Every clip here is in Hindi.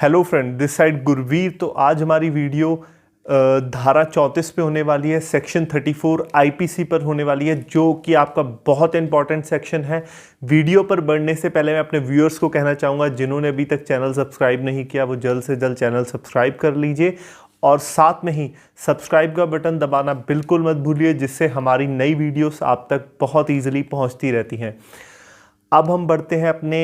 Hello friend, this side Gurvir. तो आज हमारी वीडियो धारा 34 पे होने वाली है, सेक्शन 34 आईपीसी पर होने वाली है, जो कि आपका बहुत इंपॉर्टेंट सेक्शन है। वीडियो पर बढ़ने से पहले मैं अपने व्यूअर्स को कहना चाहूँगा, जिन्होंने अभी तक चैनल सब्सक्राइब नहीं किया वो जल्द से जल्द चैनल सब्सक्राइब कर लीजिए और साथ में ही सब्सक्राइब का बटन दबाना बिल्कुल मत भूलिए, जिससे हमारी नई वीडियोस आप तक बहुत ईजिली पहुँचती रहती हैं। अब हम बढ़ते हैं अपने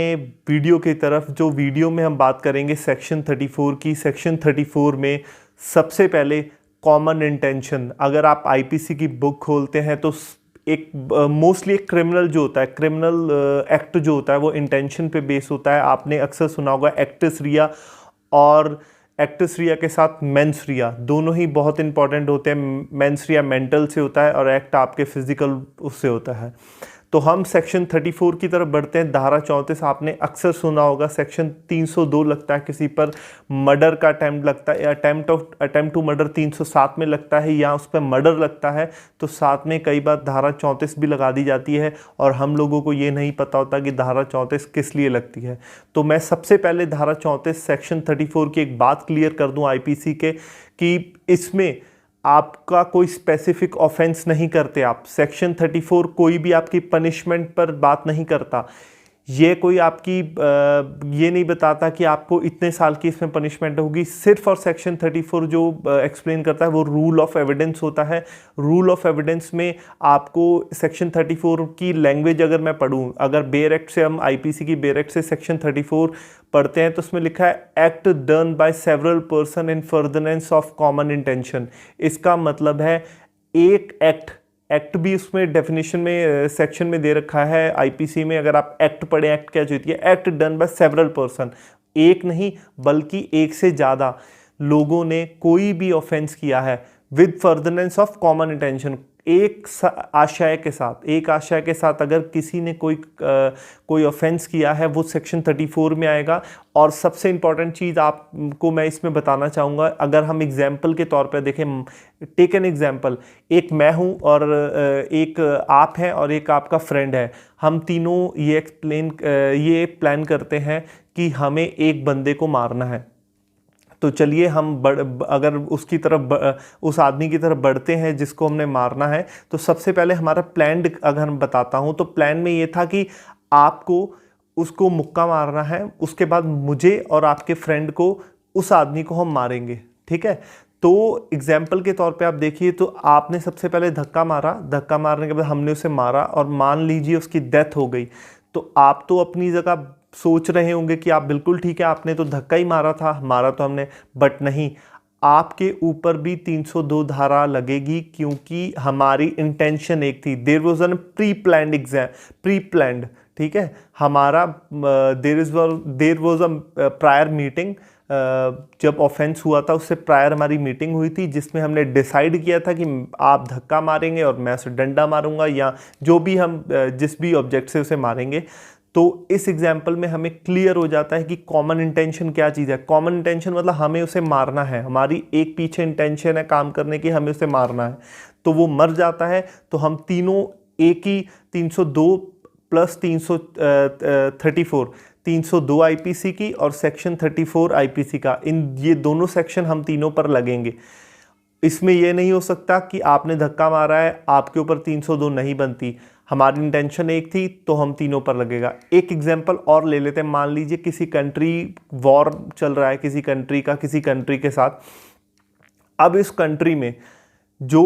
वीडियो की तरफ। जो वीडियो में हम बात करेंगे सेक्शन 34 की। सेक्शन 34 में सबसे पहले कॉमन इंटेंशन। अगर आप आईपीसी की बुक खोलते हैं तो एक मोस्टली एक क्रिमिनल जो होता है, क्रिमिनल एक्ट जो होता है वो इंटेंशन पे बेस होता है। आपने अक्सर सुना होगा एक्टस रिया, और एक्टस रिया के साथ मेंस रिया, दोनों ही बहुत इंपॉर्टेंट होते हैं। मेंस रिया मेंटल से होता है और एक्ट आपके फिजिकल उससे होता है। तो हम सेक्शन 34 की तरफ बढ़ते हैं। धारा 34 आपने अक्सर सुना होगा। सेक्शन 302 लगता है किसी पर मर्डर का अटैम्प्ट लगता है, या अटैम्प्ट टू मर्डर 307 में लगता है, या उस पर मर्डर लगता है तो साथ में कई बार धारा 34 भी लगा दी जाती है, और हम लोगों को ये नहीं पता होता कि धारा 34 किस लिए लगती है। तो मैं सबसे पहले धारा 34 सेक्शन 34 की एक बात क्लियर कर दूं आईपीसी के, कि इसमें आपका कोई स्पेसिफिक ऑफेंस नहीं करते आप। सेक्शन 34 कोई भी आपकी पनिशमेंट पर बात नहीं करता। ये कोई आपकी ये नहीं बताता कि आपको इतने साल की इसमें पनिशमेंट होगी। सिर्फ और सेक्शन 34 जो एक्सप्लेन करता है वो रूल ऑफ एविडेंस होता है। रूल ऑफ एविडेंस में आपको सेक्शन 34 की लैंग्वेज अगर मैं पढ़ूँ, अगर बेयर एक्ट से हम आईपीसी की बेयर एक्ट से सेक्शन 34 पढ़ते हैं तो उसमें लिखा है act done by several person in furtherance of common intention. इसका मतलब है एक एक्ट भी उसमें डेफिनेशन में सेक्शन में दे रखा है आईपीसी में। अगर आप एक्ट पढ़ें, एक्ट क्या चीज़ है? Act done by several person, एक नहीं बल्कि एक से ज़्यादा लोगों ने कोई भी ऑफेंस किया है with furtherance of common intention. एक आशय के साथ अगर किसी ने कोई ऑफेंस किया है वो सेक्शन 34 में आएगा। और सबसे इंपॉर्टेंट चीज़ आपको मैं इसमें बताना चाहूँगा, अगर हम एग्जाम्पल के तौर पर देखें, टेक एन एग्जाम्पल, एक मैं हूँ और एक आप हैं और एक आपका फ्रेंड है। हम तीनों ये प्लान करते हैं कि हमें एक बंदे को मारना है। तो चलिए हम अगर उसकी तरफ उस आदमी की तरफ बढ़ते हैं जिसको हमने मारना है। तो सबसे पहले हमारा प्लान अगर मैं बताता हूं तो प्लान में ये था कि आपको उसको मुक्का मारना है, उसके बाद मुझे और आपके फ्रेंड को, उस आदमी को हम मारेंगे। ठीक है, तो एग्जाम्पल के तौर पे आप देखिए, तो आपने सबसे पहले धक्का मारा, धक्का मारने के बाद हमने उसे मारा और मान लीजिए उसकी डेथ हो गई। तो आप तो अपनी जगह सोच रहे होंगे कि आप बिल्कुल ठीक है, आपने तो धक्का ही मारा था, मारा तो हमने, बट नहीं, आपके ऊपर भी 302 धारा लगेगी, क्योंकि हमारी इंटेंशन एक थी। There was an pre planned, ठीक है, हमारा there was a prior meeting. जब ऑफेंस हुआ था उससे प्रायर हमारी मीटिंग हुई थी, जिसमें हमने डिसाइड किया था कि आप धक्का मारेंगे और मैं उसे डंडा मारूंगा, या जो भी हम जिस भी ऑब्जेक्ट से उसे मारेंगे। तो इस एग्जाम्पल में हमें क्लियर हो जाता है कि कॉमन इंटेंशन क्या चीज़ है। कॉमन इंटेंशन मतलब हमें उसे मारना है, हमारी एक पीछे इंटेंशन है काम करने की, हमें उसे मारना है। तो वो मर जाता है तो हम तीनों एक ही 302 प्लस 302 आईपीसी की और सेक्शन 34 आईपीसी का, ये दोनों सेक्शन हम तीनों पर लगेंगे। इसमें यह नहीं हो सकता कि आपने धक्का मारा है आपके ऊपर 302 नहीं बनती। हमारी इंटेंशन एक थी तो हम तीनों पर लगेगा। एक एग्जांपल और ले लेते हैं। मान लीजिए किसी कंट्री वॉर चल रहा है, किसी कंट्री के साथ। अब इस कंट्री में जो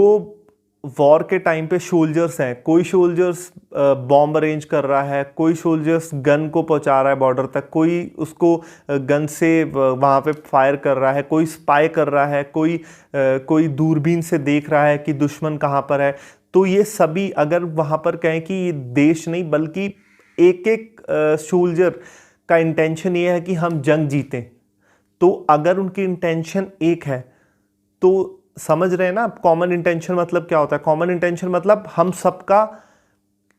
वॉर के टाइम पे सोल्जर्स हैं, कोई सोल्जर्स बॉम्ब अरेंज कर रहा है, कोई सोल्जर्स गन को पहुंचा रहा है बॉर्डर तक, कोई उसको गन से वहाँ पे फायर कर रहा है, कोई स्पाई कर रहा है, कोई दूरबीन से देख रहा है कि दुश्मन कहाँ पर है। तो ये सभी अगर वहाँ पर कहें कि ये देश नहीं बल्कि एक एक सोल्जर का इंटेंशन ये है कि हम जंग जीतें, तो अगर उनकी इंटेंशन एक है तो समझ रहे हैं ना। कॉमन इंटेंशन मतलब क्या होता है? कॉमन इंटेंशन मतलब हम सबका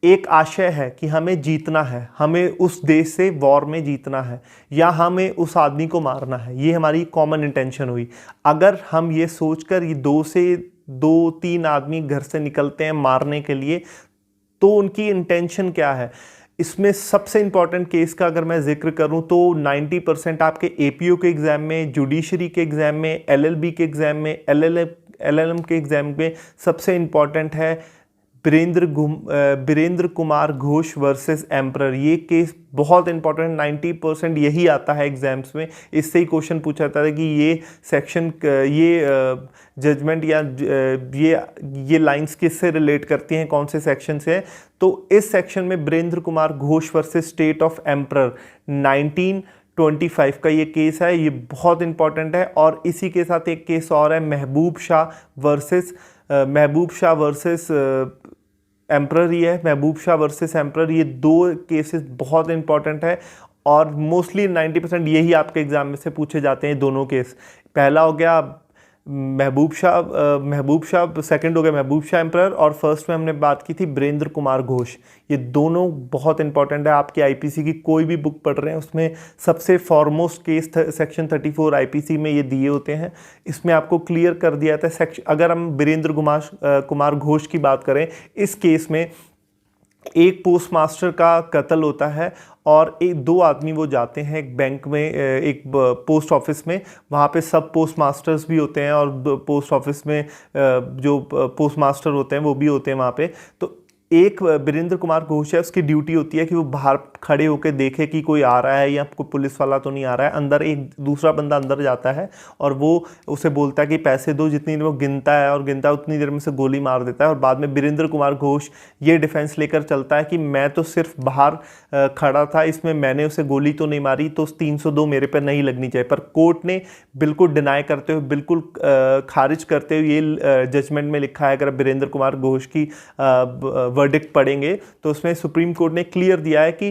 एक आशय है कि हमें जीतना है, हमें उस देश से वॉर में जीतना है, या हमें उस आदमी को मारना है। ये हमारी कॉमन इंटेंशन हुई। अगर हम ये सोचकर ये 2 से 3 आदमी घर से निकलते हैं मारने के लिए, तो उनकी इंटेंशन क्या है? इसमें सबसे इंपॉर्टेंट केस का अगर मैं जिक्र करूं तो 90% आपके एपीओ के एग्जाम में, जुडिशरी के एग्जाम में, एलएलबी के एग्जाम में, एलएलएम के एग्जाम में सबसे इंपॉर्टेंट है बीरेंद्र कुमार घोष वर्सेस एम्परर। ये केस बहुत इंपॉर्टेंट, 90% यही आता है एग्जाम्स में। इससे ही क्वेश्चन पूछा जाता है कि ये सेक्शन, ये जजमेंट या ये लाइंस किससे रिलेट करती हैं, कौन से सेक्शन से है। तो इस सेक्शन में Birendra Kumar Ghosh versus state of emperor 1925 का ये केस है, ये बहुत इंपॉर्टेंट है। और इसी के साथ एक केस और है महबूब शाह वर्सेस एम्परर। ही है महबूब शाह वर्सेस एम्परर। ये दो केसेस बहुत इंपॉर्टेंट है और मोस्टली 90% यही आपके एग्जाम में से पूछे जाते हैं दोनों केस। पहला हो गया महबूब शाह, सेकंड हो गया महबूब शाह एम्परर, और फर्स्ट में हमने बात की थी बीरेंद्र कुमार घोष। ये दोनों बहुत इंपॉर्टेंट है। आपकी आईपीसी की कोई भी बुक पढ़ रहे हैं उसमें सबसे फॉरमोस्ट केस सेक्शन 34 आईपीसी में ये दिए होते हैं। इसमें आपको क्लियर कर दिया था अगर हम बीरेंद्र कुमार घोष की बात करें, इस केस में एक पोस्टमास्टर का कत्ल होता है और दो आदमी वो जाते हैं एक बैंक में, एक पोस्ट ऑफिस में। वहाँ पे सब पोस्ट मास्टर्स भी होते हैं और पोस्ट ऑफिस में जो पोस्ट मास्टर होते हैं वो भी होते हैं वहाँ पे। तो एक बीरेंद्र कुमार घोष है, उसकी ड्यूटी होती है कि वो बाहर खड़े होकर देखे कि कोई आ रहा है या कोई पुलिस वाला तो नहीं आ रहा है। अंदर एक दूसरा बंदा अंदर जाता है और वो उसे बोलता है कि पैसे दो। जितनी देर वो गिनता है उतनी देर में से गोली मार देता है। और बाद में बीरेंद्र कुमार घोष ये डिफेंस लेकर चलता है कि मैं तो सिर्फ बाहर खड़ा था, इसमें मैंने उसे गोली तो नहीं मारी, तो 302 मेरे पर नहीं लगनी चाहिए। पर कोर्ट ने बिल्कुल डिनाई करते हुए, बिल्कुल खारिज करते हुए ये जजमेंट में लिखा है। अगर बीरेंद्र कुमार घोष की वर्डिक्ट पढ़ेंगे तो उसमें सुप्रीम कोर्ट ने क्लियर दिया है कि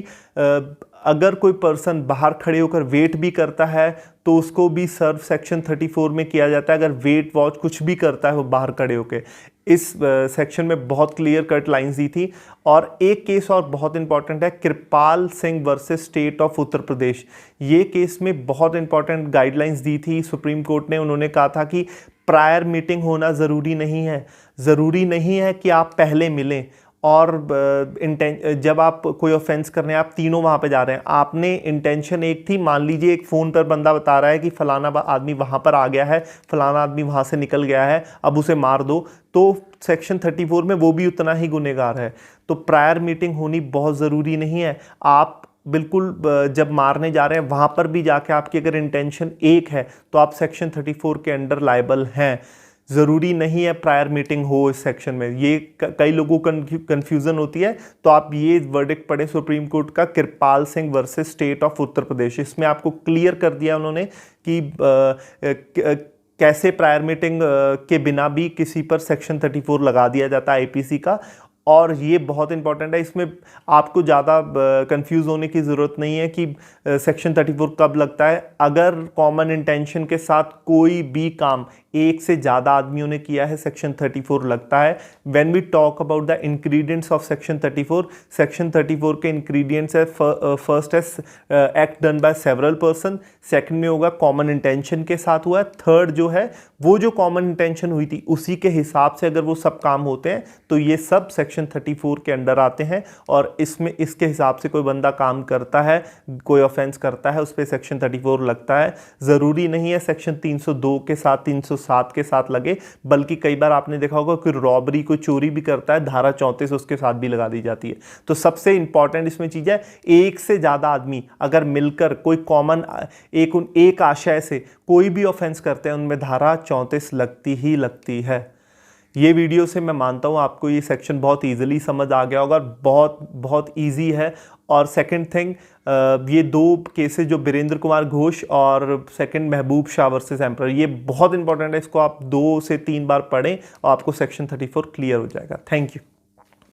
अगर कोई पर्सन बाहर खड़े होकर वेट भी करता है तो उसको भी सर्व सेक्शन 34 में किया जाता है। अगर वेट वॉच कुछ भी करता है वो बाहर खड़े होकर, इस सेक्शन में बहुत क्लियर कट लाइंस दी थी। और एक केस और बहुत इंपॉर्टेंट है, कृपाल Singh versus state of Uttar Pradesh. ये केस में बहुत इंपॉर्टेंट गाइडलाइंस दी थी सुप्रीम कोर्ट ने। उन्होंने कहा था कि प्रायर मीटिंग होना ज़रूरी नहीं है कि आप पहले मिलें। और जब आप कोई ऑफेंस कर रहे हैं, आप तीनों वहाँ पे जा रहे हैं, आपने इंटेंशन एक थी, मान लीजिए एक फ़ोन पर बंदा बता रहा है कि फ़लाना आदमी वहाँ पर आ गया है, फ़लाना आदमी वहाँ से निकल गया है, अब उसे मार दो, तो सेक्शन 34 में वो भी उतना ही गुनहगार है। तो प्रायर मीटिंग होनी बहुत ज़रूरी नहीं है। आप बिल्कुल जब मारने जा रहे हैं वहाँ पर भी जाके आपकी अगर इंटेंशन एक है तो आप सेक्शन 34 के अंडर लायबल हैं। ज़रूरी नहीं है प्रायर मीटिंग हो इस सेक्शन में, ये कई लोगों को कन्फ्यूज़न होती है। तो आप ये वर्डिक्ट पढ़ें सुप्रीम कोर्ट का, कृपाल Singh versus state of Uttar Pradesh. इसमें आपको क्लियर कर दिया उन्होंने कि कैसे प्रायर मीटिंग के बिना भी किसी पर सेक्शन 34 लगा दिया जाता है आईपीसी का। और ये बहुत इंपॉर्टेंट है, इसमें आपको ज़्यादा कंफ्यूज होने की ज़रूरत नहीं है कि सेक्शन 34 कब लगता है। अगर कॉमन इंटेंशन के साथ कोई भी काम एक से ज़्यादा आदमियों ने किया है, सेक्शन 34 लगता है। When we talk about the ingredients of section 34, section 34 के इंग्रेडिएंट्स है, फर्स्ट है act done by several person, second में होगा कॉमन इंटेंशन के साथ हुआ है, थर्ड जो है वो जो कॉमन इंटेंशन हुई थी उसी के हिसाब से अगर वो सब काम होते हैं तो ये सब सेक्शन 34 के अंडर आते हैं। और इसमें इसके हिसाब से कोई बंदा काम करता है, कोई ऑफेंस करता है, उस पर सेक्शन 34 लगता है। ज़रूरी नहीं है सेक्शन 302 के साथ 307 के साथ लगे, बल्कि कई बार आपने देखा होगा कि रॉबरी, कोई चोरी भी करता है, धारा 34 उसके साथ भी लगा दी जाती है। तो सबसे इंपॉर्टेंट इसमें चीज़ है, एक से ज़्यादा आदमी अगर मिलकर कोई कॉमन एक आशय से कोई भी ऑफेंस करते हैं उनमें धारा 34 लगती है। ये वीडियो से मैं मानता हूँ आपको ये सेक्शन बहुत इजीली समझ आ गया होगा, बहुत इजी है। और सेकंड थिंग, ये दो केसेस जो बीरेंद्र कुमार घोष और सेकंड महबूब शाह वर्सेस एम्परर, ये बहुत इंपॉर्टेंट है। इसको आप 2 से 3 बार पढ़ें और आपको सेक्शन 34 क्लियर हो जाएगा। Thank you.